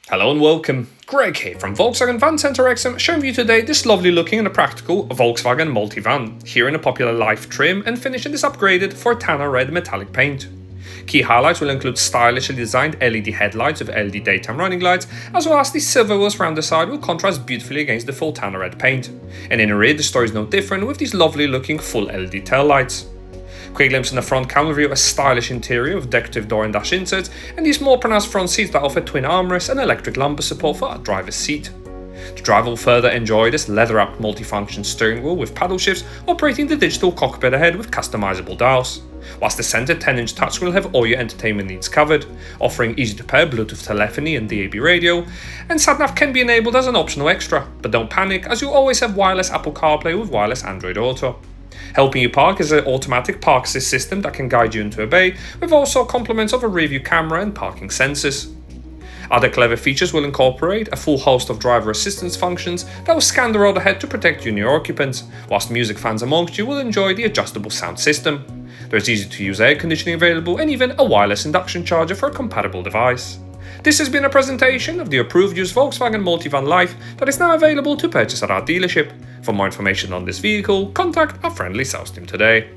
Hello and welcome, Greg here from Volkswagen Van Center Exam, showing you today this lovely looking and practical Volkswagen Multivan, here in a popular life trim and finished in this upgraded Fortana red metallic paint. Key highlights will include stylishly designed LED headlights with LED daytime running lights, as well as the silver wheels around the side will contrast beautifully against the Fortana red paint. And in the rear the story is no different with these lovely looking full LED tail lights. Quick glimpse in the front camera view, a stylish interior with decorative door and dash inserts, and these more pronounced front seats that offer twin armrests and electric lumbar support for our driver's seat. The driver will further enjoy this leather-wrapped multifunction steering wheel with paddle shifts operating the digital cockpit ahead with customizable dials, whilst the center 10-inch touchscreen will have all your entertainment needs covered, offering easy-to-pair Bluetooth telephony and DAB radio, and sat-nav can be enabled as an optional extra, but don't panic as you'll always have wireless AppleCarPlay with wireless AndroidAuto. Helping you park is an automatic park assist system that can guide you into a bay, with also complements of a rear view camera and parking sensors. Other clever features will incorporate a full host of driver assistance functions that will scan the road ahead to protect you and your occupants, whilst music fans amongst you will enjoy the adjustable sound system. There is easy to use air conditioning available and even a wireless induction charger for a compatible device. This has been a presentation of the approved used Volkswagen Multivan Life that is now available to purchase at our dealership. For more information on this vehicle, contact our friendly sales team today.